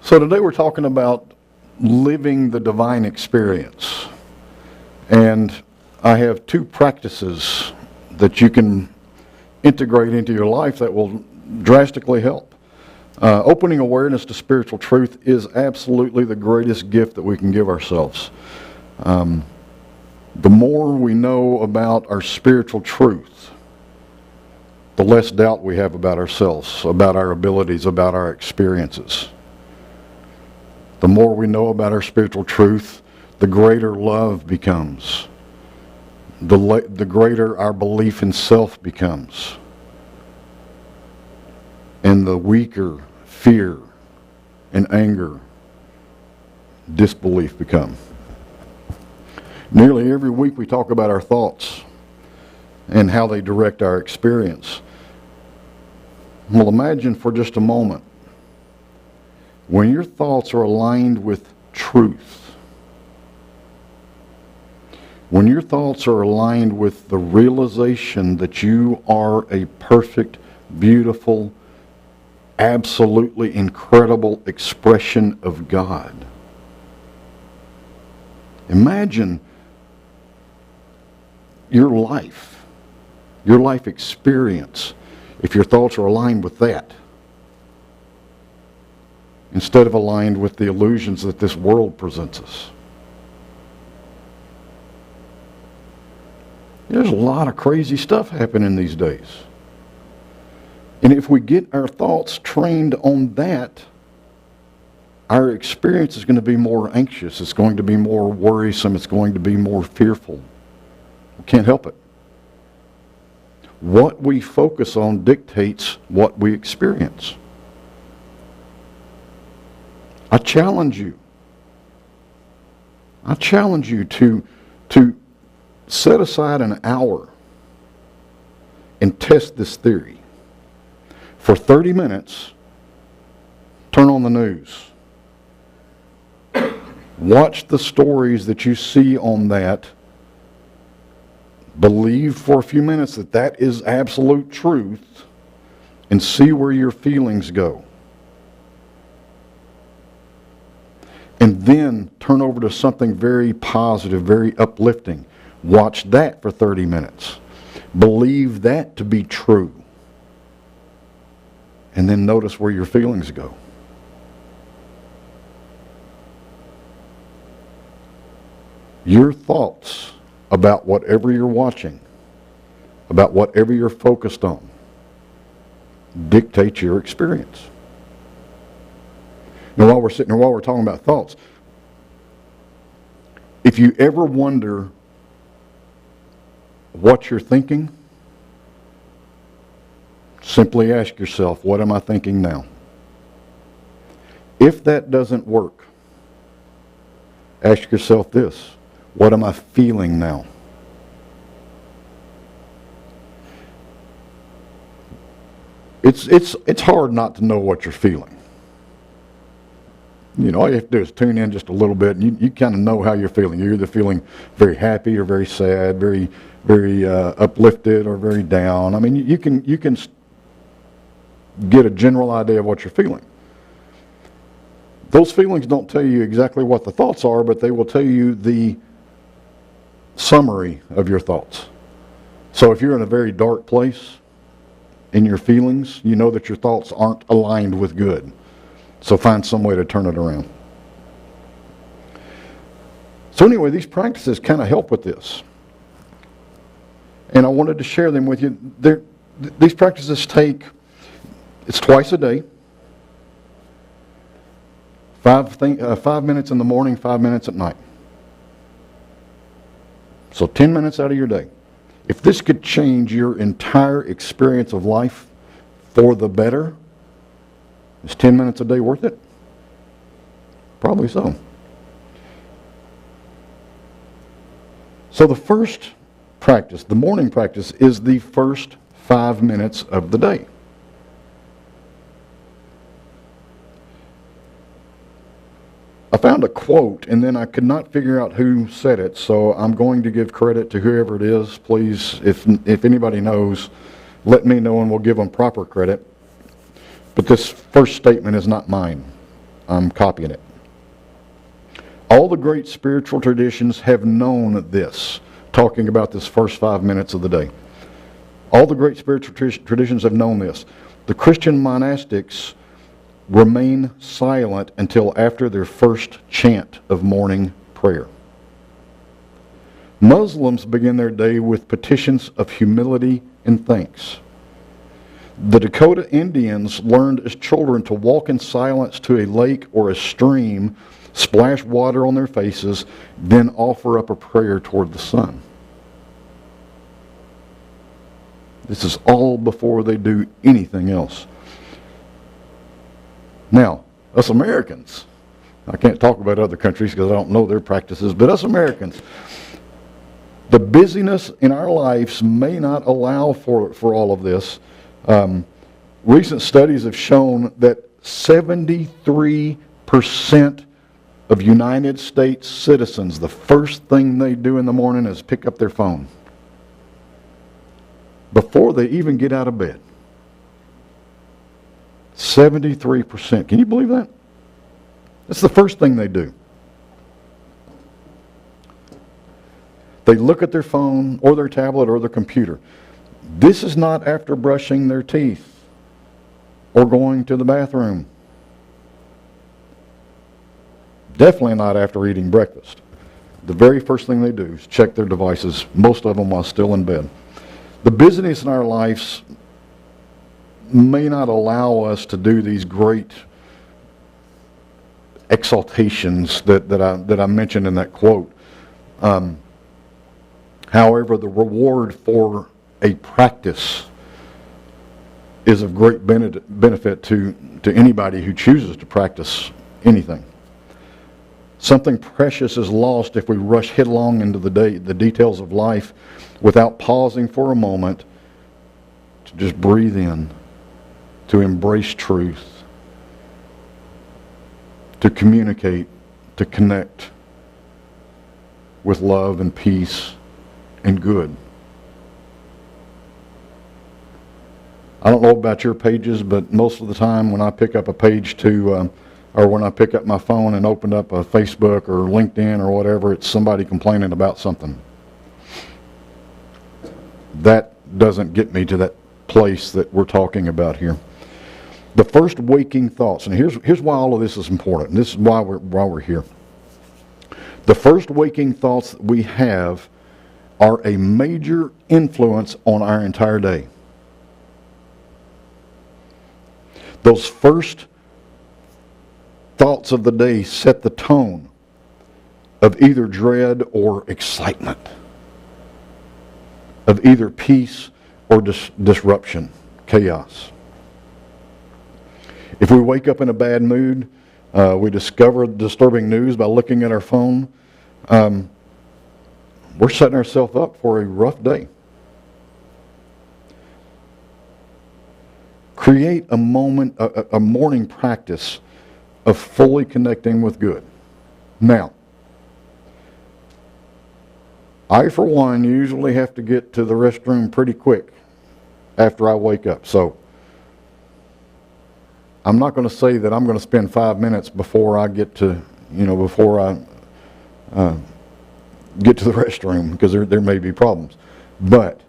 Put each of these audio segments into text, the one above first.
So today we're talking about living the divine experience. And I have two practices that you can integrate into your life that will drastically help. Opening awareness to spiritual truth is absolutely the greatest gift that we can give ourselves. The more we know about our spiritual truth, the less doubt we have about ourselves, about our abilities, about our experiences. The more we know about our spiritual truth, the greater love becomes. The greater our belief in self becomes. And the weaker fear and anger, disbelief become. Nearly every week we talk about our thoughts and how they direct our experience. Well, imagine for just a moment, when your thoughts are aligned with truth, when your thoughts are aligned with the realization that you are a perfect, beautiful, absolutely incredible expression of God. Imagine your life experience, if your thoughts are aligned with that, instead of aligned with the illusions that this world presents us. There's a lot of crazy stuff happening these days. And if we get our thoughts trained on that, our experience is going to be more anxious. It's going to be more worrisome. It's going to be more fearful. We can't help it. What we focus on dictates what we experience. I challenge you to set aside an hour and test this theory. For 30 minutes, turn on the news. Watch the stories that you see on that. Believe for a few minutes that that is absolute truth, and see where your feelings go. And then turn over to something very positive, very uplifting. Watch that for 30 minutes. Believe that to be true. And then notice where your feelings go. Your thoughts about whatever you're watching, about whatever you're focused on, dictate your experience. Now, while we're sitting here, while we're talking about thoughts, if you ever wonder what you're thinking, simply ask yourself, what am I thinking now? If that doesn't work, ask yourself this, what am I feeling now? It's hard not to know what you're feeling. You know, all you have to do is tune in just a little bit, and you kind of know how you're feeling. You're either feeling very happy or very sad, very uplifted or very down. I mean, you can get a general idea of what you're feeling. Those feelings don't tell you exactly what the thoughts are, but they will tell you the summary of your thoughts. So if you're in a very dark place in your feelings, you know that your thoughts aren't aligned with good. So find some way to turn it around. So anyway, these practices kind of help with this. And I wanted to share them with you. These practices it's twice a day. 5 minutes in the morning, 5 minutes at night. So 10 minutes out of your day. If this could change your entire experience of life for the better, is 10 minutes a day worth it? Probably so. So the first practice, the morning practice, is the first 5 minutes of the day. I found a quote, and then I could not figure out who said it, so I'm going to give credit to whoever it is. Please, if anybody knows, let me know and we'll give them proper credit. But this first statement is not mine. I'm copying it. All the great spiritual traditions have known this, talking about this first 5 minutes of the day. All the great spiritual traditions have known this. The Christian monastics remain silent until after their first chant of morning prayer. Muslims begin their day with petitions of humility and thanks. The Dakota Indians learned as children to walk in silence to a lake or a stream, splash water on their faces, then offer up a prayer toward the sun. This is all before they do anything else. Now, us Americans, I can't talk about other countries because I don't know their practices, but us Americans, the busyness in our lives may not allow for all of this. Recent studies have shown that 73% of United States citizens, the first thing they do in the morning is pick up their phone before they even get out of bed. 73%. Can you believe that? That's the first thing they do. They look at their phone or their tablet or their computer. This is not after brushing their teeth or going to the bathroom. Definitely not after eating breakfast. The very first thing they do is check their devices, most of them while still in bed. The busyness in our lives may not allow us to do these great exaltations that I mentioned in that quote. However, the reward for a practice is of great benefit to anybody who chooses to practice anything. Something precious is lost if we rush headlong into the details of life without pausing for a moment to just breathe in, to embrace truth, to communicate, to connect with love and peace and good. I don't know about your pages, but most of the time when I pick up a page or when I pick up my phone and open up a Facebook or LinkedIn or whatever, it's somebody complaining about something. That doesn't get me to that place that we're talking about here. The first waking thoughts, and here's why all of this is important, and this is why we're here. The first waking thoughts that we have are a major influence on our entire day. Those first thoughts of the day set the tone of either dread or excitement, of either peace or disruption, chaos. If we wake up in a bad mood, we discover disturbing news by looking at our phone, we're setting ourselves up for a rough day. Create a morning practice of fully connecting with good. Now, I, for one, usually have to get to the restroom pretty quick after I wake up. So, I'm not going to say that I'm going to spend 5 minutes before I get to, before I get to the restroom, because there may be problems. But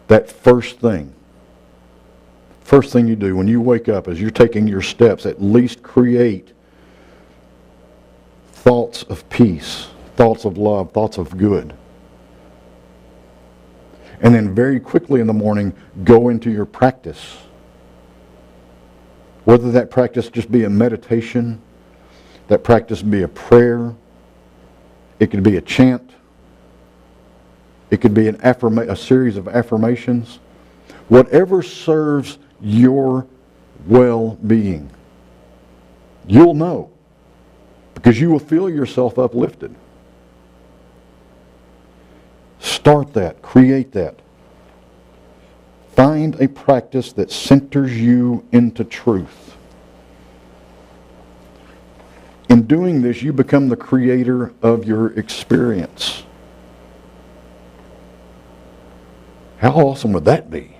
that first thing you do when you wake up, as you're taking your steps, at least create thoughts of peace, thoughts of love, thoughts of good. And then very quickly in the morning, go into your practice. Whether that practice just be a meditation, that practice be a prayer, it could be a chant, it could be a series of affirmations. Whatever serves your well-being, you'll know, because you will feel yourself uplifted. Start that, create that. Find a practice that centers you into truth. In doing this, you become the creator of your experience. How awesome would that be?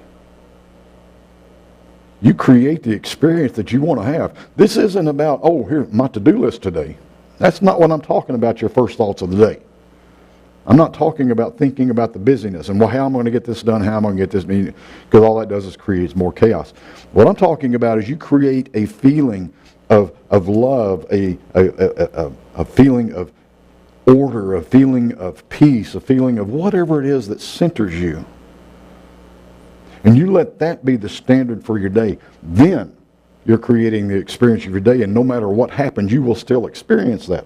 You create the experience that you want to have. This isn't about, oh, here's my to-do list today. That's not what I'm talking about, your first thoughts of the day. I'm not talking about thinking about the busyness and, well, how am I going to get this done, how am I going to get this done, because all that does is creates more chaos. What I'm talking about is you create a feeling of love, a feeling of order, a feeling of peace, a feeling of whatever it is that centers you. And you let that be the standard for your day. Then you're creating the experience of your day, and no matter what happens, you will still experience that.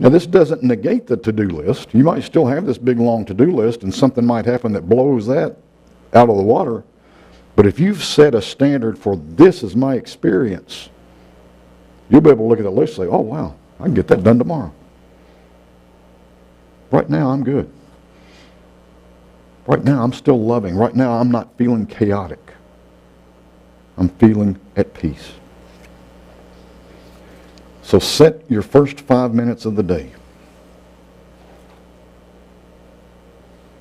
Now, this doesn't negate the to-do list. You might still have this big, long to-do list, and something might happen that blows that out of the water. But if you've set a standard for this is my experience, you'll be able to look at the list and say, oh, wow, I can get that done tomorrow. Right now, I'm good. Right now, I'm still loving. Right now, I'm not feeling chaotic. I'm feeling at peace. So set your first 5 minutes of the day.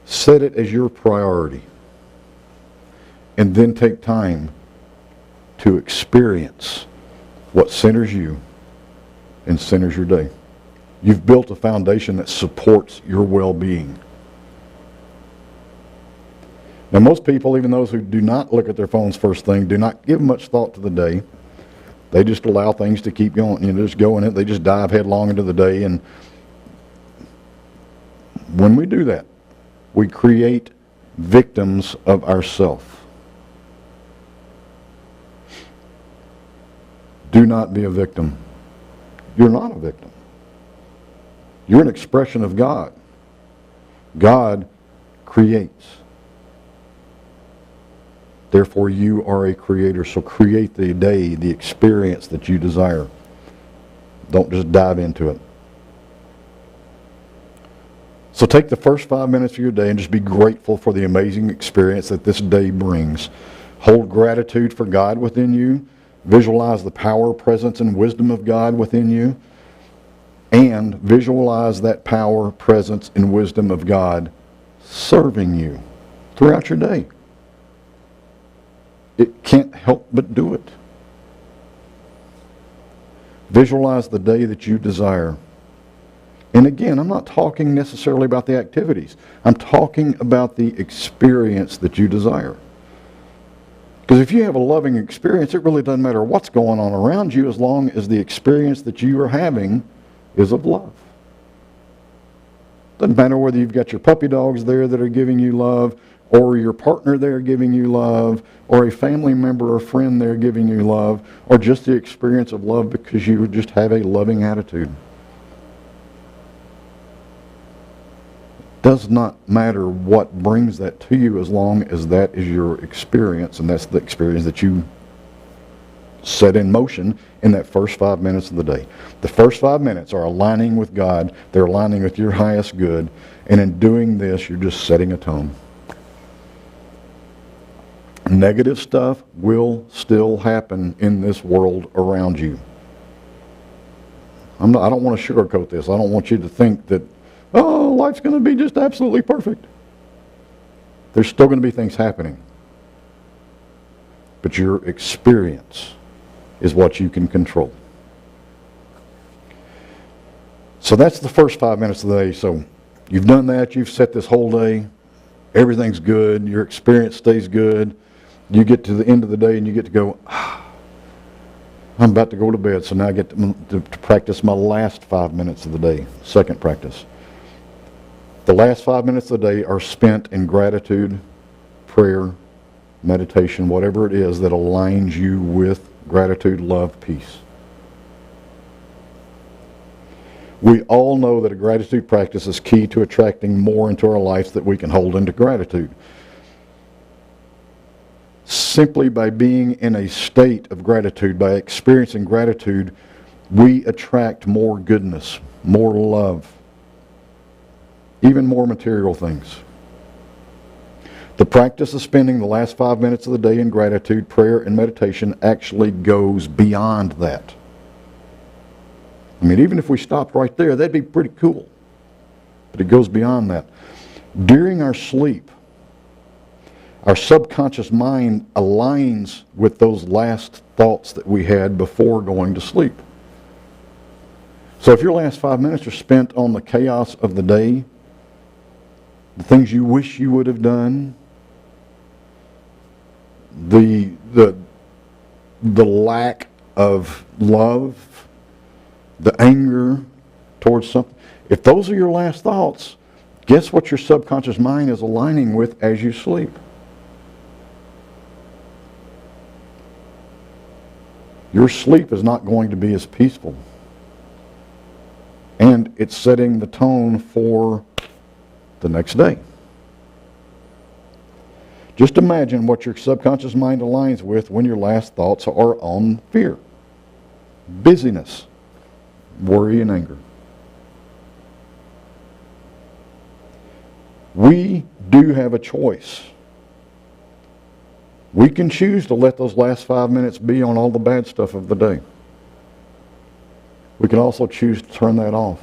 Set it as your priority. And then take time to experience what centers you and centers your day. You've built a foundation that supports your well-being. Now, most people, even those who do not look at their phones first thing, do not give much thought to the day. They just allow things to keep going, just go in it. They just dive headlong into the day. And when we do that, we create victims of ourselves. Do not be a victim. You're not a victim. You're an expression of God. God creates. Therefore, you are a creator. So create the day, the experience that you desire. Don't just dive into it. So take the first 5 minutes of your day and just be grateful for the amazing experience that this day brings. Hold gratitude for God within you. Visualize the power, presence, and wisdom of God within you. And visualize that power, presence, and wisdom of God serving you throughout your day. It can't help but do it. Visualize the day that you desire. And again, I'm not talking necessarily about the activities. I'm talking about the experience that you desire. Because if you have a loving experience, it really doesn't matter what's going on around you as long as the experience that you are having is of love. Doesn't matter whether you've got your puppy dogs there that are giving you love, or your partner there giving you love, or a family member or friend there giving you love, or just the experience of love because you just have a loving attitude. Does not matter what brings that to you as long as that is your experience, and that's the experience that you set in motion in that first 5 minutes of the day. The first 5 minutes are aligning with God. They're aligning with your highest good. And in doing this, you're just setting a tone. Negative stuff will still happen in this world around you. I don't want to sugarcoat this. I don't want you to think that, oh, life's going to be just absolutely perfect. There's still going to be things happening. But your experience is what you can control. So that's the first 5 minutes of the day. So you've done that. You've set this whole day. Everything's good. Your experience stays good. You get to the end of the day and you get to go, I'm about to go to bed, so now I get to practice my last 5 minutes of the day. Second practice. The last 5 minutes of the day are spent in gratitude, prayer, meditation, whatever it is that aligns you with gratitude, love, peace. We all know that a gratitude practice is key to attracting more into our lives that we can hold into gratitude. Simply by being in a state of gratitude, by experiencing gratitude, we attract more goodness, more love, even more material things. The practice of spending the last 5 minutes of the day in gratitude, prayer, and meditation actually goes beyond that. I mean, even if we stopped right there, that'd be pretty cool. But it goes beyond that. During our sleep, Our subconscious mind aligns with those last thoughts that we had before going to sleep. So if your last 5 minutes are spent on the chaos of the day, the things you wish you would have done, the lack of love, the anger towards something, if those are your last thoughts, guess what your subconscious mind is aligning with as you sleep? Your sleep is not going to be as peaceful. And it's setting the tone for the next day. Just imagine what your subconscious mind aligns with when your last thoughts are on fear, busyness, worry, and anger. We do have a choice. We can choose to let those last 5 minutes be on all the bad stuff of the day. We can also choose to turn that off.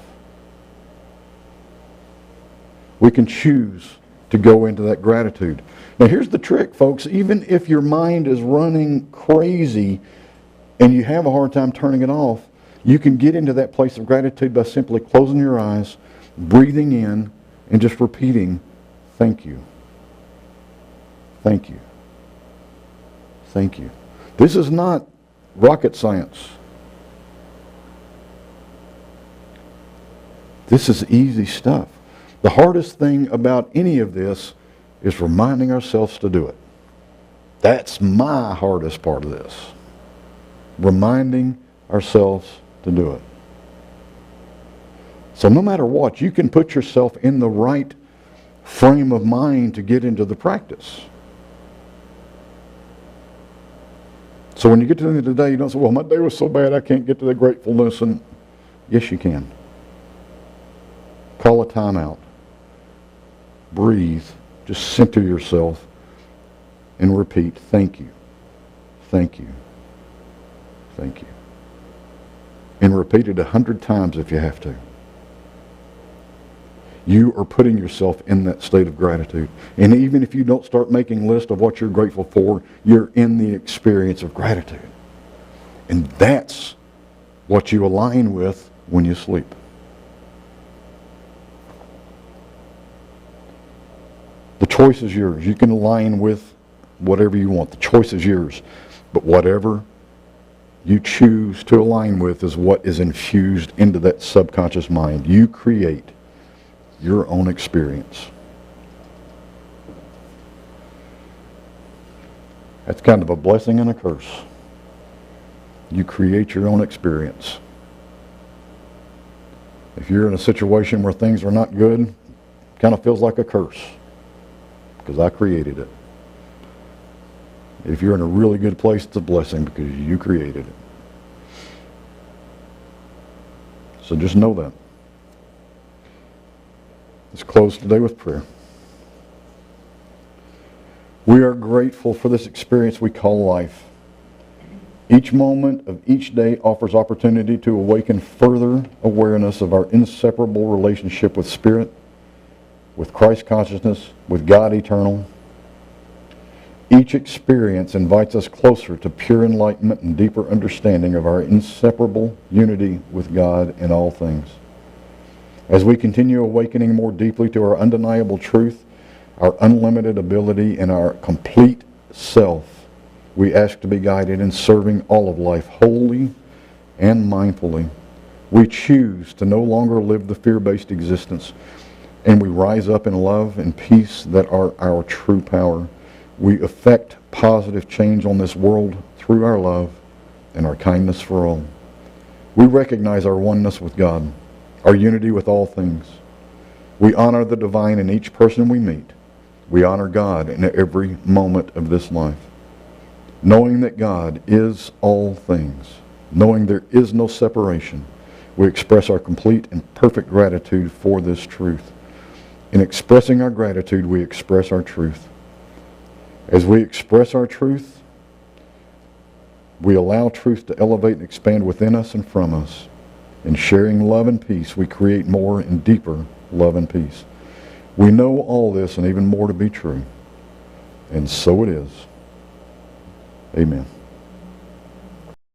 We can choose to go into that gratitude. Now here's the trick, folks. Even if your mind is running crazy and you have a hard time turning it off, you can get into that place of gratitude by simply closing your eyes, breathing in, and just repeating, thank you. Thank you. Thank you. This is not rocket science. This is easy stuff. The hardest thing about any of this is reminding ourselves to do it. That's my hardest part of this. Reminding ourselves to do it. So no matter what, you can put yourself in the right frame of mind to get into the practice. So when you get to the end of the day, you don't say, well, my day was so bad I can't get to the gratefulness. And yes, you can. Call a timeout. Breathe. Just center yourself and repeat, thank you. Thank you. Thank you. And repeat it 100 times if you have to. You are putting yourself in that state of gratitude. And even if you don't start making a list of what you're grateful for, you're in the experience of gratitude. And that's what you align with when you sleep. The choice is yours. You can align with whatever you want. The choice is yours. But whatever you choose to align with is what is infused into that subconscious mind. You create your own experience. That's kind of a blessing and a curse. You create your own experience. If you're in a situation where things are not good, it kind of feels like a curse, because I created it. If you're in a really good place, it's a blessing because you created it. So just know that. Let's close today with prayer. We are grateful for this experience we call life. Each moment of each day offers opportunity to awaken further awareness of our inseparable relationship with Spirit, with Christ consciousness, with God eternal. Each experience invites us closer to pure enlightenment and deeper understanding of our inseparable unity with God in all things. As we continue awakening more deeply to our undeniable truth, our unlimited ability, and our complete self, we ask to be guided in serving all of life wholly and mindfully. We choose to no longer live the fear-based existence, and we rise up in love and peace that are our true power. We effect positive change on this world through our love and our kindness for all. We recognize our oneness with God, our unity with all things. We honor the divine in each person we meet. We honor God in every moment of this life. Knowing that God is all things, knowing there is no separation, we express our complete and perfect gratitude for this truth. In expressing our gratitude, we express our truth. As we express our truth, we allow truth to elevate and expand within us and from us. In sharing love and peace, we create more and deeper love and peace. We know all this and even more to be true. And so it is. Amen.